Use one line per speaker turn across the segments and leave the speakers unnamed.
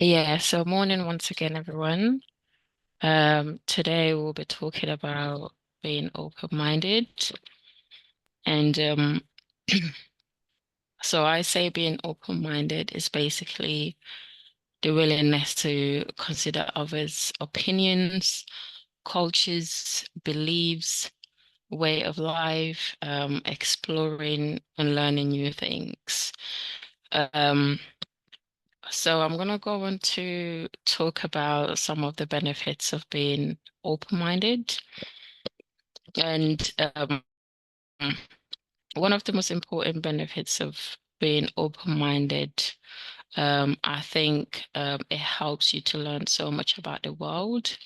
Yeah, so morning once again, everyone. Today we'll be talking about being open-minded. And so I say being open-minded is basically the willingness to consider others' opinions, cultures, beliefs, way of life, exploring and learning new things. Um, so I'm gonna go on to talk about some of the benefits of being open-minded. And one of the most important benefits of being open-minded, I think it helps you to learn so much about the world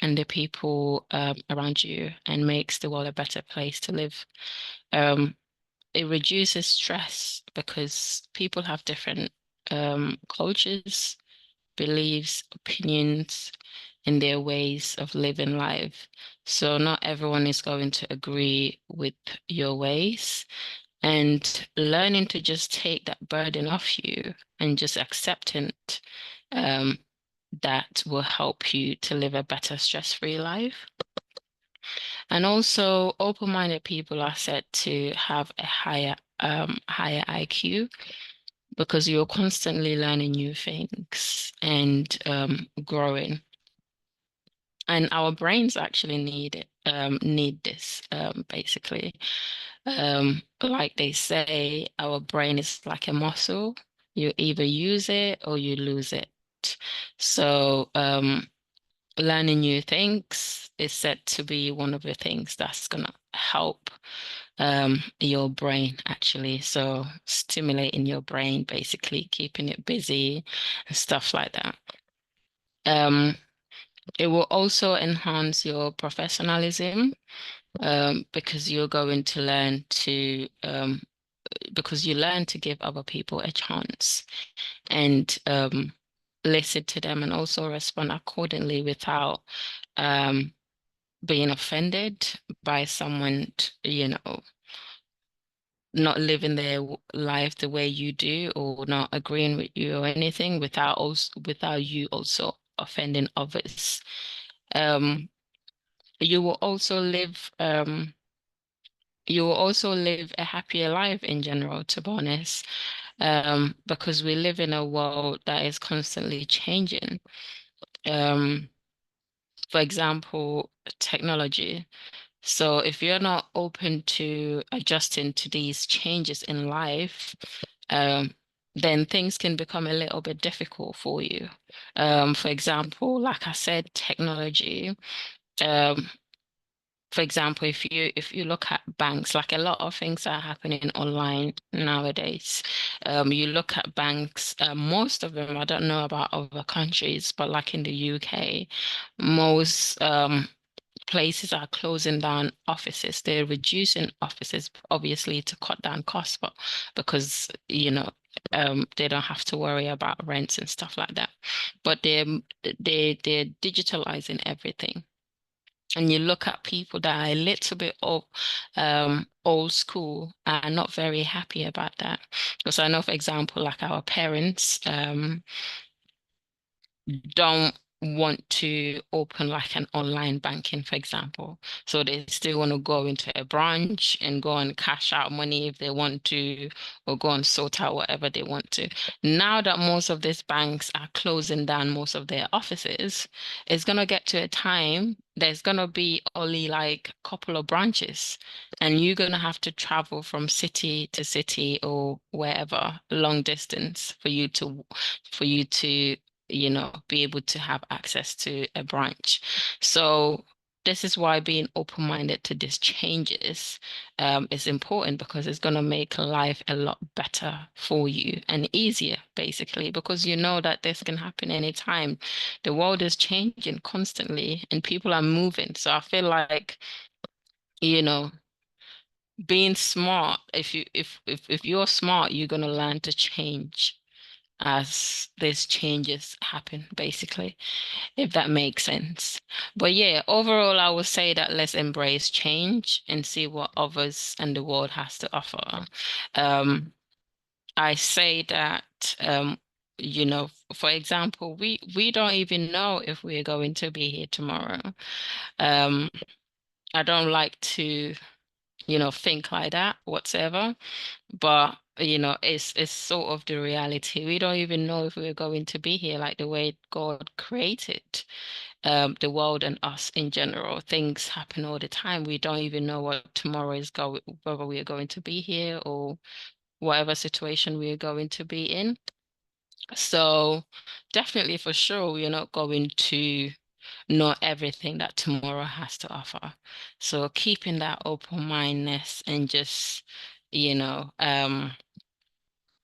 and the people around you and makes the world a better place to live. Um, it reduces stress because people have different cultures, beliefs, opinions, and their ways of living life. So not everyone is going to agree with your ways. And learning to just take that burden off you and just accepting it, um, that will help you to live a better stress-free life. And also, open-minded people are said to have a higher IQ because you're constantly learning new things and growing. And our brains actually need this basically. Like they say, our brain is like a muscle. You either use it or you lose it. So learning new things is said to be one of the things that's gonna help your brain actually. So stimulating your brain, basically keeping it busy and stuff like that. Um, it will also enhance your professionalism because you're going to learn to because you learn to give other people a chance and listen to them and also respond accordingly without um being offended by someone, not living their life the way you do or not agreeing with you or anything without you also offending others. Um, you will also live a happier life in general, to be honest, because we live in a world that is constantly changing. Um, for example, technology. So if you're not open to adjusting to these changes in life, um, then things can become a little bit difficult for you. For example, like I said, technology. Um, for example, if you look at banks, like a lot of things are happening online nowadays. You look at banks, most of them, I don't know about other countries, but like in the UK, most places are closing down offices. They're reducing offices, obviously, to cut down costs, but because, they don't have to worry about rents and stuff like that. But they're digitalizing everything. And you look at people that are a little bit old school and not very happy about that. Because I know, for example, like our parents, don't want to open like an online banking, for example. So they still want to go into a branch and go and cash out money if they want to, or go and sort out whatever they want to. Now that most of these banks are closing down most of their offices, it's gonna get to a time there's gonna be only like a couple of branches, and you're gonna have to travel from city to city or wherever, long distance for you to be able to have access to a branch. So this is why being open-minded to these changes is important because it's going to make life a lot better for you and easier, basically, because you know that this can happen anytime. The world is changing constantly and people are moving. So I feel like, you know, being smart, if you're smart, you're going to learn to change as these changes happen, basically, if that makes sense. But yeah, overall, I would say that let's embrace change and see what others and the world has to offer. Um, I say that for example, we don't even know if we're going to be here tomorrow. Um, I don't like to, think like that whatsoever. But, it's sort of the reality. We don't even know if we're going to be here, like the way God created the world and us in general. Things happen all the time. We don't even know what tomorrow is going, whether we are going to be here or whatever situation we are going to be in. So definitely for sure, we're not going to know everything that tomorrow has to offer. So keeping that open mindedness and just, you know,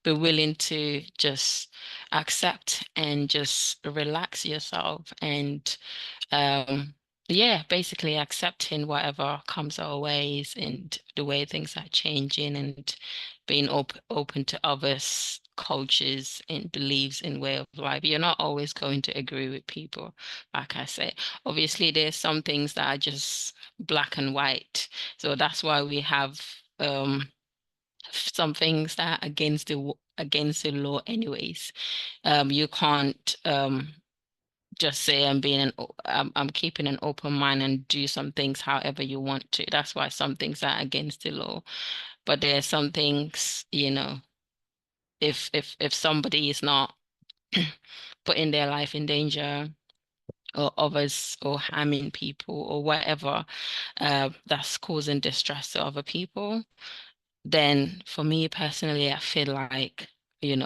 be willing to just accept and just relax yourself and yeah, basically accepting whatever comes our ways and the way things are changing and being open to others' cultures and beliefs and way of life. You're not always going to agree with people, like I say. Obviously, there's some things that are just black and white. So that's why we have some things that are against the law anyways. You can't just say I'm keeping an open mind and do some things however you want to. That's why some things are against the law. But there are some things, if somebody is not putting their life in danger or others or harming people or whatever, that's causing distress to other people, then for me personally, I feel like, they're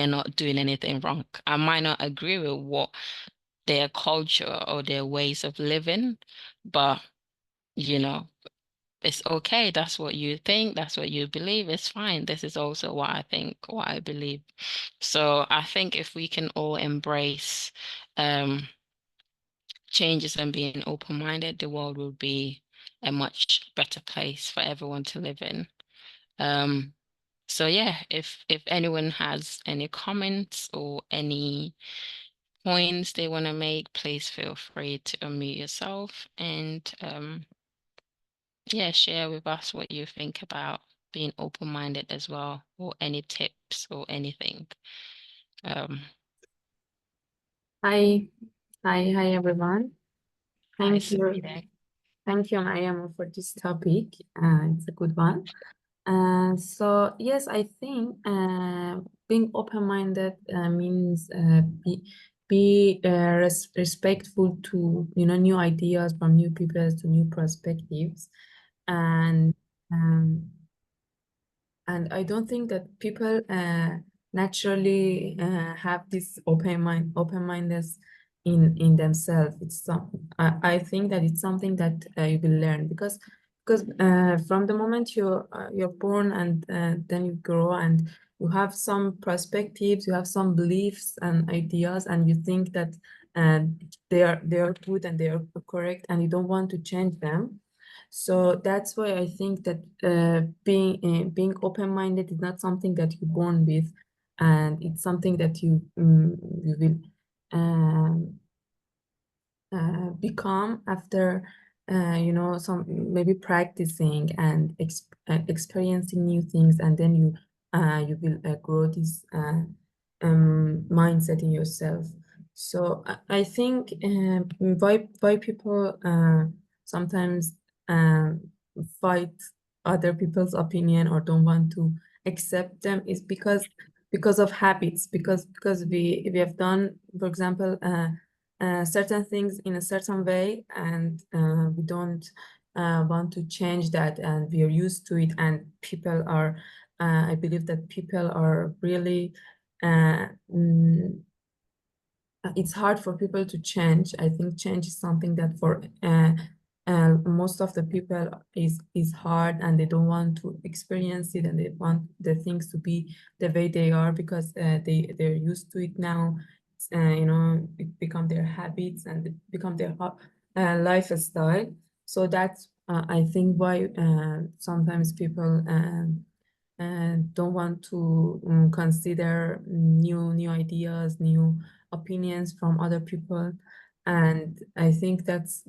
not doing anything wrong. I might not agree with what their culture or their ways of living, but you know, it's okay. That's what you think, that's what you believe. It's fine. This is also what I think, what I believe. So I think if we can all embrace um changes and being open-minded, the world will be a much better place for everyone to live in. Um, so yeah, if anyone has any comments or any points they want to make, please feel free to unmute yourself and yeah, share with us what you think about being open-minded as well, or any tips or anything. Um,
Hi, hi everyone.
Hi,
Thank you.
Sarita.
Thank you, Mariam, for this topic. It's a good one. So yes, I think being open-minded means be respectful to new ideas from new people to new perspectives, and um, I don't think that people naturally have this open mindedness in themselves. It's some I think that it's something that you will learn because from the moment you're born and then you grow and you have some perspectives, you have some beliefs and ideas, and you think that uh, they are good and they are correct, and you don't want to change them. So that's why I think that being open-minded is not something that you're born with, and it's something that you will um, become after some maybe practicing and experiencing new things, and then you will grow this mindset in yourself. So I think why people sometimes um, fight other people's opinion or don't want to accept them is because of habits, because we have done, for example, certain things in a certain way, and we don't want to change that, and we are used to it, and I believe that people are really uh, mm, it's hard for people to change. I think change is something that for most of the people is hard, and they don't want to experience it, and they want the things to be the way they are because they're used to it now. It become their habits and it become their lifestyle. So that's I think why sometimes people and don't want to consider new ideas, new opinions from other people. And I think that's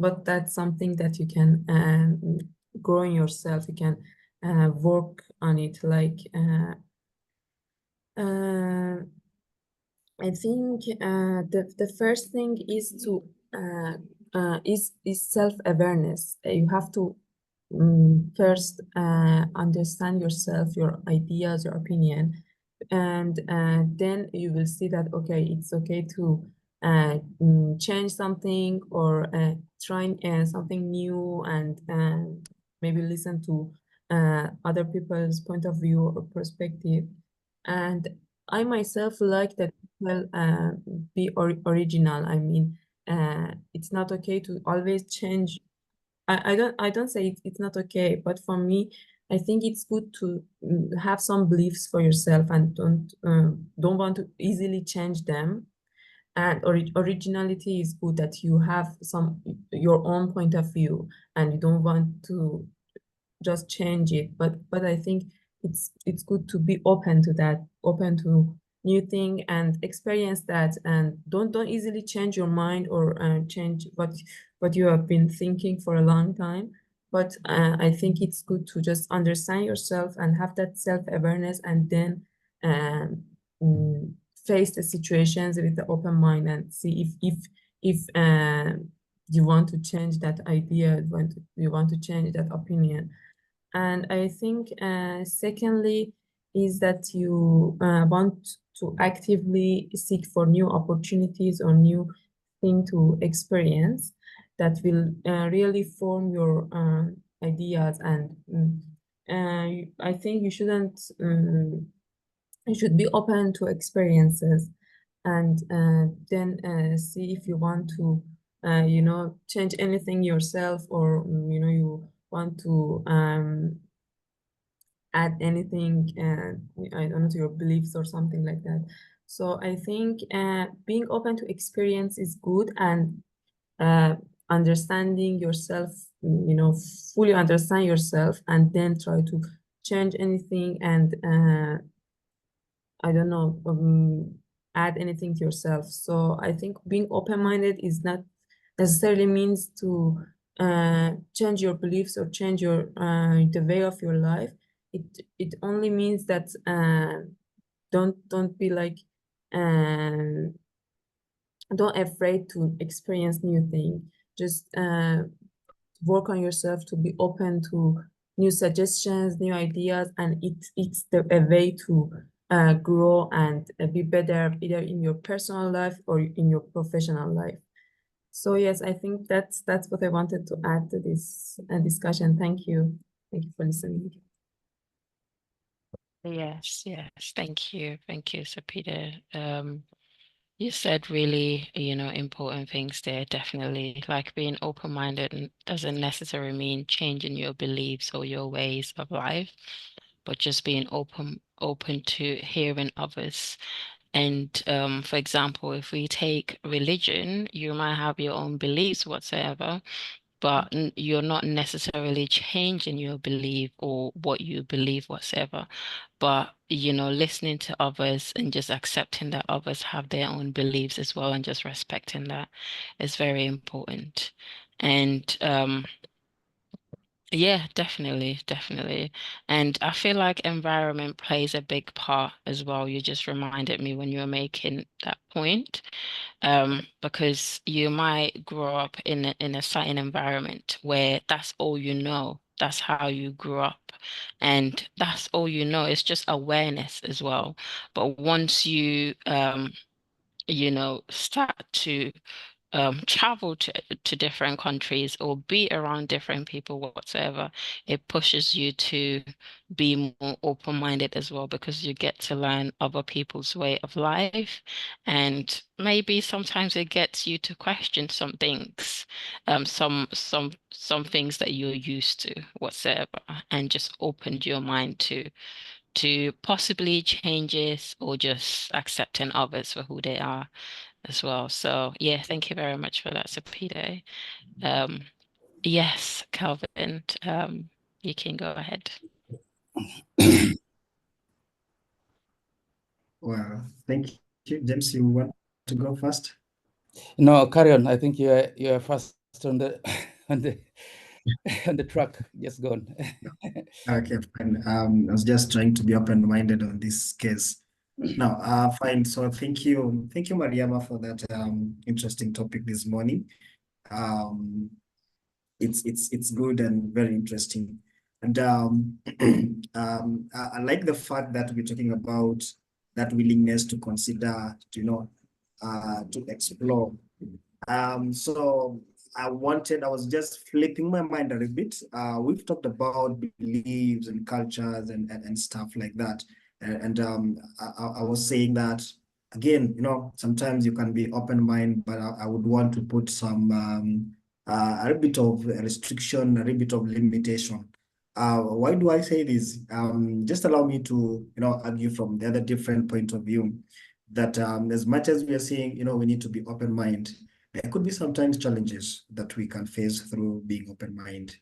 something that you can grow in yourself. You can work on it, like uh, I think the first thing is to is self-awareness. You have to first understand yourself, your ideas, your opinion, and then you will see that okay, it's okay to change something or try something new, and maybe listen to other people's point of view or perspective. And I myself like that people be original. I mean, it's not okay to always change. I don't say it's not okay, but for me, I think it's good to have some beliefs for yourself and don't want to easily change them. And originality is good, that you have some your own point of view and you don't want to just change it. But I think it's good to be open to that, open to new thing and experience that, and don't easily change your mind or change what you have been thinking for a long time. But I think it's good to just understand yourself and have that self-awareness, and then um, mm, face the situations with the open mind and see if you want to change that idea, you want to change that opinion. And I think, secondly, is that you want to actively seek for new opportunities or new thing to experience that will really form your ideas. And I think you should be open to experiences, and then see if you want to, change anything yourself, or you want to add anything, I don't know, to your beliefs or something like that. So I think being open to experience is good, and uh, understanding yourself, fully understand yourself, and then try to change anything, and I don't know, add anything to yourself. So I think being open-minded is not necessarily means to change your beliefs or change your the way of your life. It only means that don't be like um, don't afraid to experience new thing. Just work on yourself to be open to new suggestions, new ideas, and it's a way to grow and be better either in your personal life or in your professional life. So yes, I think that's what I wanted to add to this discussion. Thank you. Thank you for listening.
Yes, yes. Thank you, Sapida. You said really, important things there, definitely. Like being open-minded doesn't necessarily mean changing your beliefs or your ways of life, but just being open to hearing others. And for example, if we take religion, you might have your own beliefs whatsoever, but you're not necessarily changing your belief or what you believe whatsoever. But, listening to others and just accepting that others have their own beliefs as well and just respecting that is very important. And yeah, definitely, definitely. And I feel like environment plays a big part as well. You just reminded me when you were making that point, because you might grow up in a certain environment where that's all you know. That's how you grew up, and that's all you know. It's just awareness as well. But once you start to travel to different countries or be around different people whatsoever, it pushes you to be more open-minded as well, because you get to learn other people's way of life, and maybe sometimes it gets you to question some things, some things that you're used to whatsoever, and just opened your mind to possibly changes or just accepting others for who they are as well. So yeah, thank you very much for that, Sapide. Um, yes, Calvin, you can go ahead.
Well, thank you. James, you want to go first?
No, carry on. I think you're first on the on the on the track. Just go on.
Okay, fine. I was just trying to be open-minded on this case. No, fine. So thank you, Mariama, for that interesting topic this morning. Um, it's good and very interesting. And I like the fact that we're talking about that willingness to consider, to explore. So I was just flipping my mind a little bit. We've talked about beliefs and cultures and stuff like that. I was saying that again, sometimes you can be open mind, but I would want to put some a little bit of restriction, a little bit of limitation. Why do I say this? Just allow me to, argue from the other different point of view that as much as we are saying, we need to be open mind, there could be sometimes challenges that we can face through being open mind.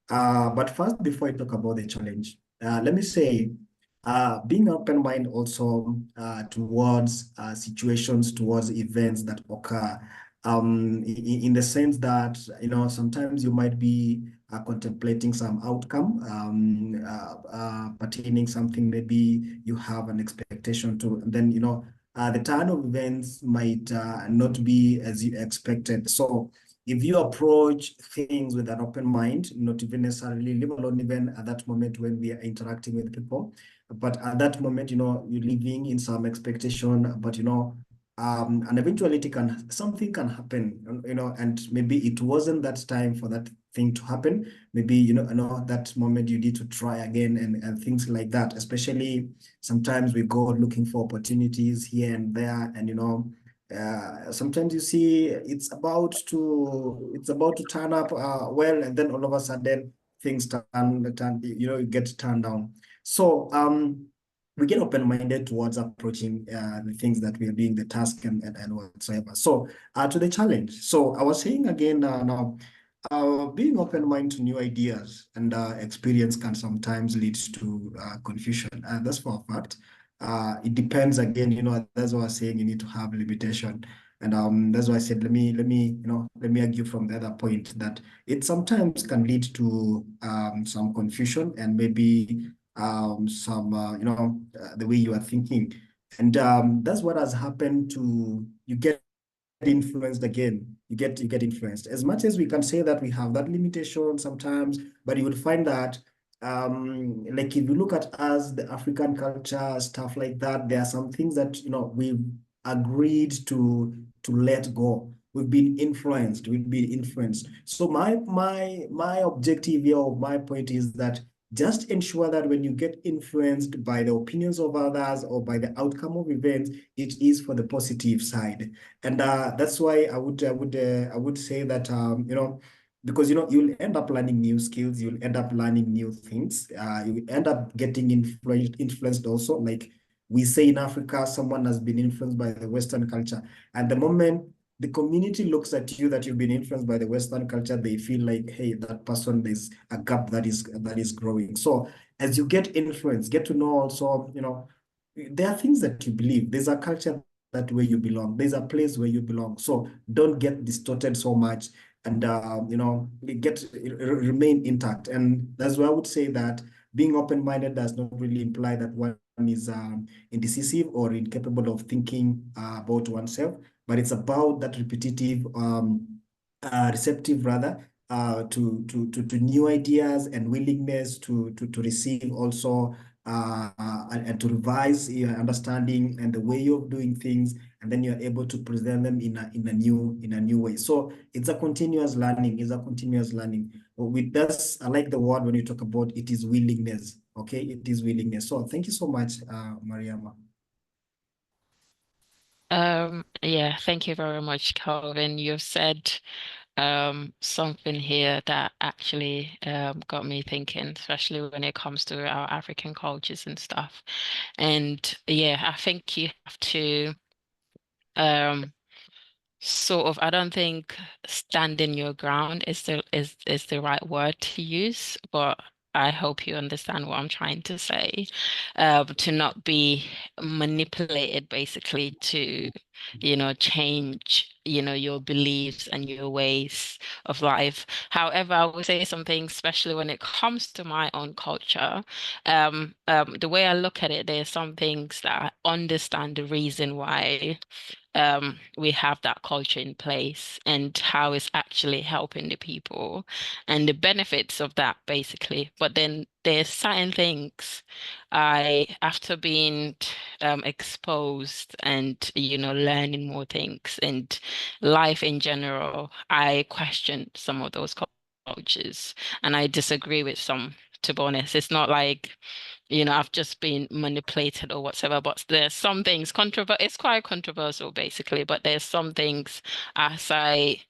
But first, before I talk about the challenge, let me say, being open mind also towards situations, towards events that occur in the sense that, sometimes you might be contemplating some outcome, pertaining something, maybe you have an expectation to, and then, the turn of events might not be as you expected. So if you approach things with an open mind, not even necessarily, leave alone even at that moment when we are interacting with people, but at that moment, you're living in some expectation, but an eventuality something can happen, and maybe it wasn't that time for that thing to happen. Maybe, that moment you need to try again and things like that. Especially sometimes we go looking for opportunities here and there, and sometimes you see it's about to turn up well, and then all of a sudden things you get turned down. So we get open-minded towards approaching the things that we are doing, the task and whatsoever. So to the challenge. So I was saying again now, being open-minded to new ideas and experience can sometimes lead to confusion. That's for a fact. It depends again, that's why I was saying you need to have limitation. And that's why I said, let me argue from the other point that it sometimes can lead to some confusion and maybe some, the way you are thinking. And that's what has happened to you get influenced again. You get influenced. As much as we can say that we have that limitation sometimes, but you would find that like if you look at us, the African culture, stuff like that, there are some things that we've agreed to let go. We've been influenced. So my objective here, or my point is that just ensure that when you get influenced by the opinions of others or by the outcome of events, it is for the positive side. And that's why I would say that because you'll end up learning new skills, you'll end up learning new things, you end up getting influenced also. Like we say in Africa, someone has been influenced by the Western culture. At the moment the community looks at you that you've been influenced by the Western culture, they feel like, hey, that person, there's a gap that is growing. So as you get influenced, get to know also, there are things that you believe. There's a culture that where you belong. There's a place where you belong. So don't get distorted so much, and remain intact. And that's why I would say that being open-minded does not really imply that one is indecisive or incapable of thinking about oneself, but it's about that repetitive, receptive rather, to new ideas and willingness to receive also, and to revise your understanding and the way of doing things, and then you're able to present them in a new way. So it's a continuous learning. With this, I like the word when you talk about it is willingness. Okay, it is willingness. So thank you so much, Mariama.
Yeah, thank you very much, Calvin. You've said something here that actually got me thinking, especially when it comes to our African cultures and stuff. And yeah, I think you have to um sort of, I don't think standing your ground is the right word to use, but I hope you understand what I'm trying to say. To not be manipulated basically to, change your beliefs and your ways of life. However, I would say something, especially when it comes to my own culture. The way I look at it, there's some things that I understand the reason why we have that culture in place and how it's actually helping the people and the benefits of that, basically. But then there's certain things after being exposed and, learning more things and life in general, I question some of those cultures and I disagree with some, to be honest. It's not like I've just been manipulated or whatever, but there's some things it's quite controversial basically, but there's some things as I,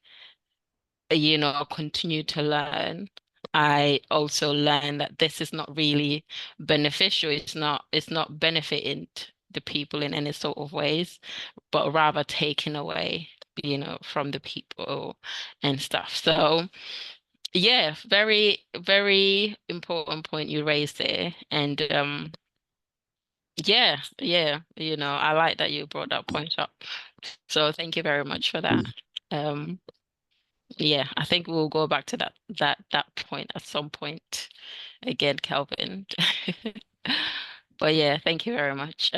continue to learn, I also learn that this is not really beneficial. It's not benefiting the people in any sort of ways, but rather taking away, from the people and stuff. So yeah, very, very important point you raised there. And yeah, yeah, I like that you brought that point up. So thank you very much for that. Um, yeah, I think we'll go back to that point at some point again, Kelvin. But yeah, thank you very much.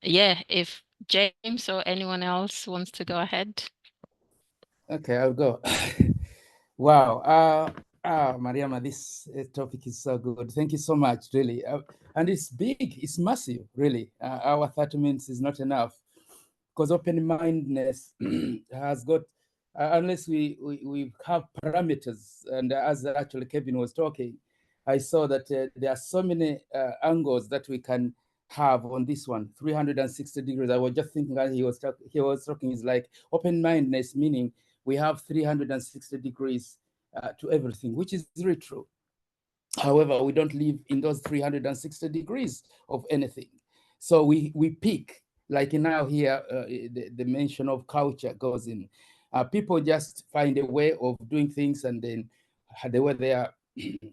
Yeah, if James or anyone else wants to go ahead.
Okay, I'll go. Wow. Mariama, this topic is so good. Thank you so much, really. And it's big, it's massive, really. Our 30 minutes is not enough because open-mindedness has got, unless we have parameters, and as actually Kevin was talking, I saw that there are so many angles that we can have on this one, 360 degrees. I was just thinking as he was talking, is like open-mindedness, meaning we have 360 degrees to everything, which is really true. However, we don't live in those 360 degrees of anything. So we pick, like now here, the mention of culture goes in. People just find a way of doing things, and then the way their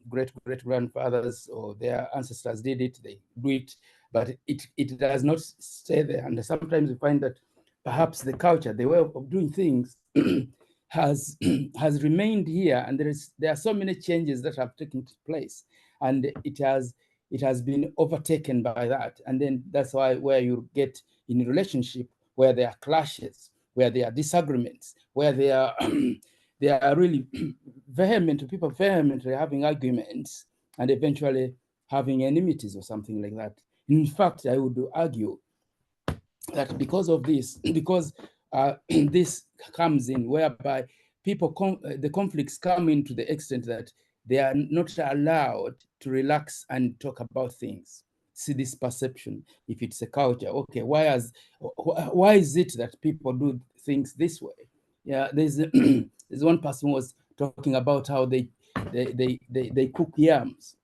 great-grandfathers or their ancestors did it, they do it, but it does not stay there. And sometimes we find that perhaps the culture, the way of doing things has has remained here, and there are so many changes that have taken place, and it has been overtaken by that. And then that's why where you get in a relationship where there are clashes, where there are disagreements, where there are there are really people vehemently having arguments and eventually having enmities or something like that. In fact, I would argue that because of this, because this comes in whereby the conflicts come into the extent that they are not allowed to relax and talk about things. See this perception, if it's a culture, okay, why is it that people do things this way? Yeah, there's one person was talking about how they cook yams.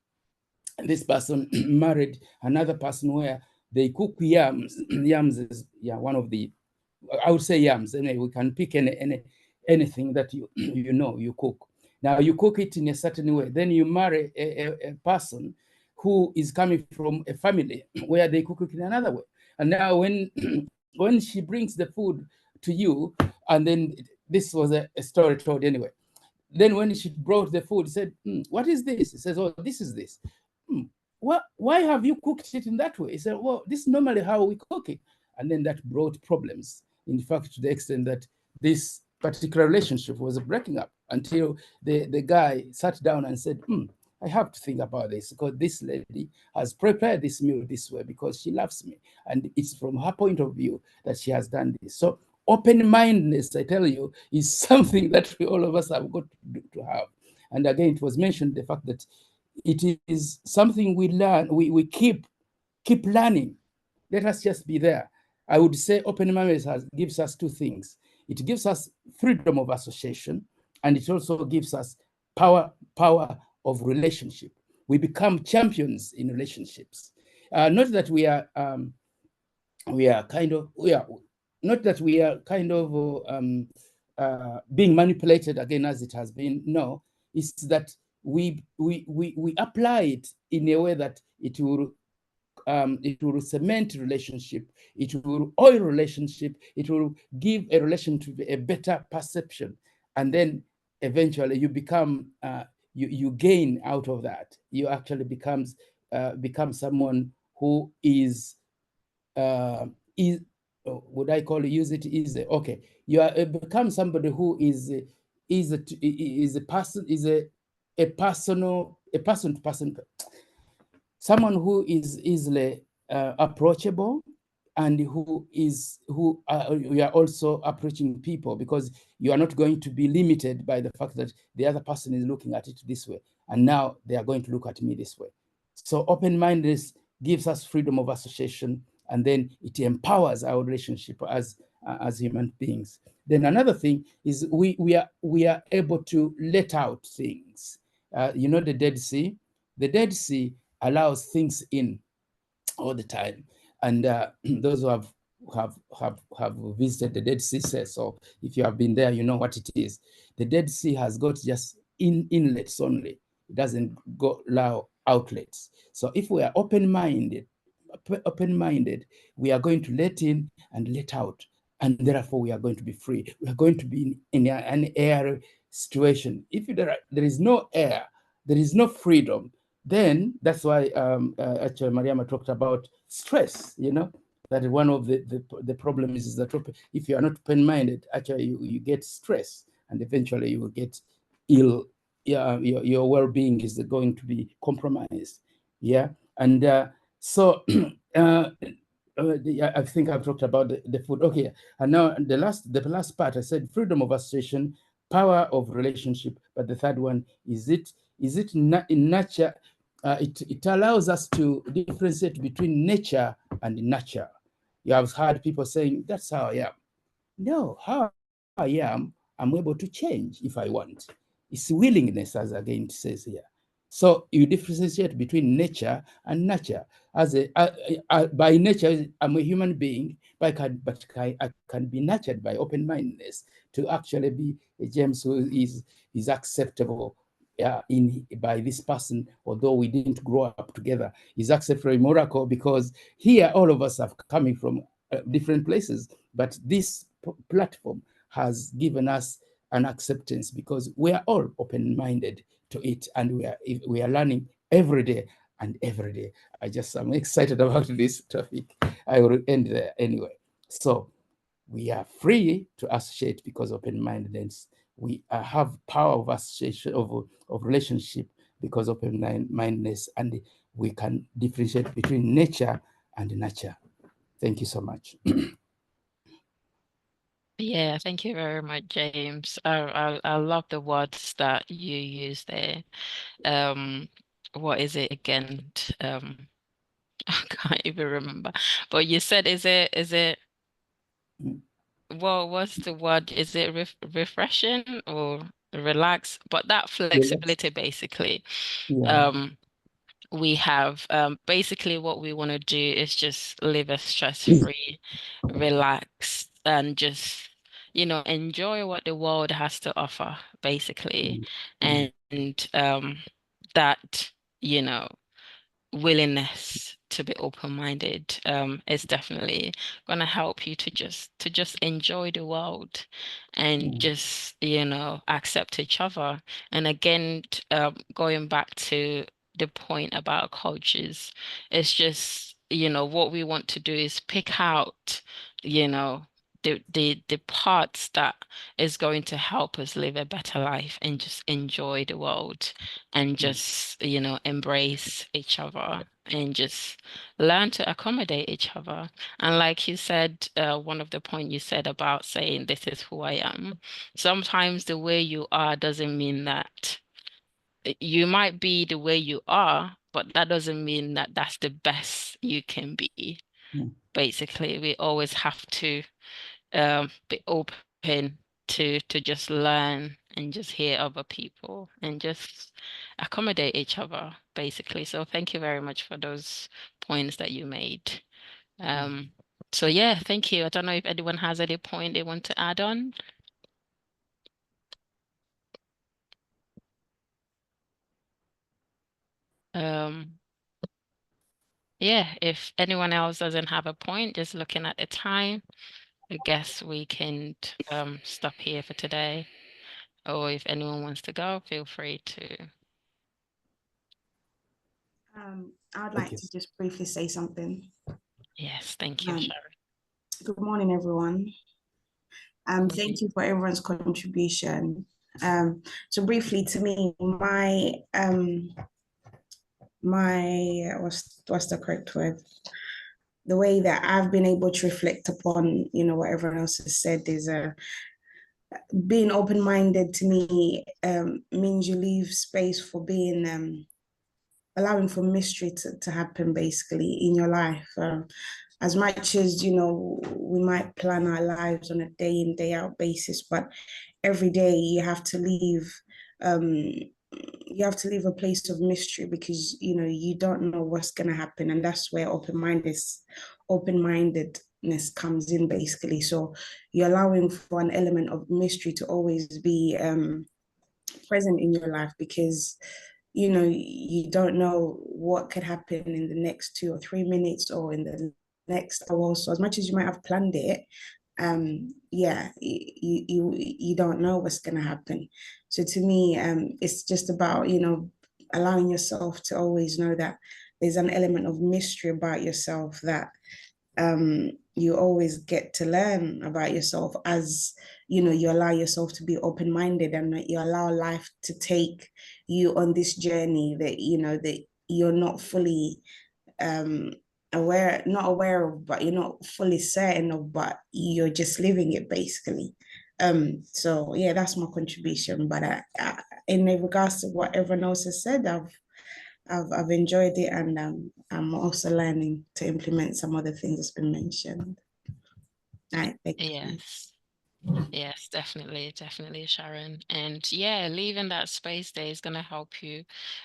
This person married another person where they cook yams. Yams is one of the, I would say yams. Anyway, we can pick anything that you cook. Now you cook it in a certain way. Then you marry a person who is coming from a family where they cook it in another way. And now when when she brings the food to you, and then this was a story told anyway. Then when she brought the food, said, "What is this?" He says, "Oh, this is this." Why have you cooked it in that way? He said, "Well, this is normally how we cook it." And then that brought problems. In fact, to the extent that this particular relationship was breaking up until the guy sat down and said, I have to think about this because this lady has prepared this meal this way because she loves me. And it's from her point of view that she has done this. So open-mindedness, I tell you, is something that all of us have got to have. And again, it was mentioned the fact that it is something we learn, we keep learning. Let us just be there. I would say open-mindedness gives us two things. It gives us freedom of association, and it also gives us power of relationship. We become champions in relationships. Not that we are being manipulated again, as it has been. No, it's that we apply it in a way that it will cement relationship, it will oil relationship, it will give a relationship a better perception, and then eventually you become you gain out of that. You actually become someone who is would I call it, use it easy? Okay, you are become somebody who is a person, is a person to person, someone who is easily approachable, and who we are also approaching people, because you are not going to be limited by the fact that the other person is looking at it this way, and now they are going to look at me this way. So open-mindedness gives us freedom of association, and then it empowers our relationship as human beings. Then another thing is we are able to let out things. You know, the Dead Sea. The Dead Sea allows things in all the time, and those who have visited the Dead Sea says so. If you have been there, you know what it is. The Dead Sea has got just inlets only. It doesn't allow outlets. So if we are open-minded, we are going to let in and let out, and therefore we are going to be free. We are going to be in an air situation. If there is no air, there is no freedom. Then that's why actually Mariama talked about stress. You know, that one of the problems is that if you are not open-minded, actually you get stress, and eventually you will get ill. Yeah, your well-being is going to be compromised. Yeah, and so I think I've talked about the food. Okay, and now the last part, I said freedom of association, power of relationship, but the third one is it in nature. It allows us to differentiate between nature and nurture. You have heard people saying, that's how I am. No, how I am, I'm able to change if I want. It's willingness, as again it says here. So you differentiate between nature and nurture. By nature, I'm a human being, but I can be nurtured by open-mindedness to actually be a James who is acceptable by this person, although we didn't grow up together. Is acceptable in Moracle because here all of us are coming from different places, but this platform has given us an acceptance because we are all open-minded to it, and we are learning every day and every day. I'm excited about this topic. I will end there anyway. So we are free to associate because open-mindedness. We have power of association, of relationship, because open-mindedness, and we can differentiate between nature and nurture. Thank you so much.
Yeah, thank you very much, James. I love the words that you use there. What is it again? I can't even remember. But you said, is it well, what's the word? Is it refreshing or relax? But that flexibility basically.
Yeah.
We have basically what we want to do is just live a stress-free, relax, and just, enjoy what the world has to offer, basically. And that, you know, willingness to be open-minded is definitely gonna help you to just enjoy the world and just, accept each other. And again, going back to the point about cultures, it's just, what we want to do is pick out, you know, the parts that is going to help us live a better life and just enjoy the world and just, embrace each other and just learn to accommodate each other. And like you said, one of the point you said about saying this is who I am. Sometimes the way you are doesn't mean that you might be the way you are, but that doesn't mean that that's the best you can be. Basically, we always have to be open to just learn and just hear other people and just accommodate each other, basically. So thank you very much for those points that you made. So yeah, thank you. I don't know if anyone has any point they want to add on. Um, yeah, if anyone else doesn't have a point, just looking at the time, I guess we can stop here for today. Or if anyone wants to go, feel free to.
I'd
Thank
like
you.
to just briefly say something.
Yes, thank you,
Um,
Sharon.
Good morning, everyone. Thank you for everyone's contribution. So briefly, to me, what's the correct word? The way that I've been able to reflect upon, what everyone else has said is being open-minded to me means you leave space for being allowing for mystery to happen basically in your life. As much as we might plan our lives on a day in, day out basis, but every day you have to leave a place of mystery, because you don't know what's going to happen, and that's where open-mindedness comes in basically. So you're allowing for an element of mystery to always be present in your life, because you don't know what could happen in the next 2 or 3 minutes or in the next hour. So as much as you might have planned it, you don't know what's going to happen. So to me, it's just about allowing yourself to always know that there's an element of mystery about yourself, that you always get to learn about yourself as you allow yourself to be open-minded, and that you allow life to take you on this journey that you're not fully not aware of, but you're not fully certain of, but you're just living it basically. So yeah, that's my contribution. But in regards to what everyone else has said, I've enjoyed it, and I'm also learning to implement some other things that's been mentioned. All right, thank you.
Yes. Yes, definitely, definitely, Sharon. And yeah, leaving that space there is gonna help you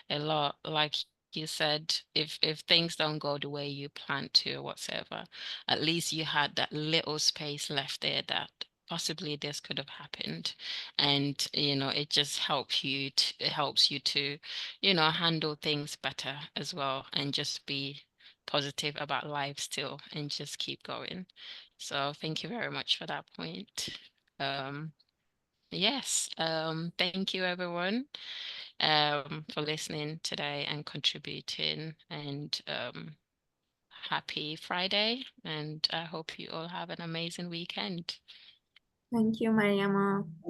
a lot. Like you said, if things don't go the way you plan to or whatsoever, at least you had that little space left there that possibly this could have happened. And it just it helps you to, handle things better as well, and just be positive about life still and just keep going. So thank you very much for that point. Um, yes, thank you everyone for listening today and contributing, and happy Friday, and I hope you all have an amazing weekend.
Thank you, Mariama.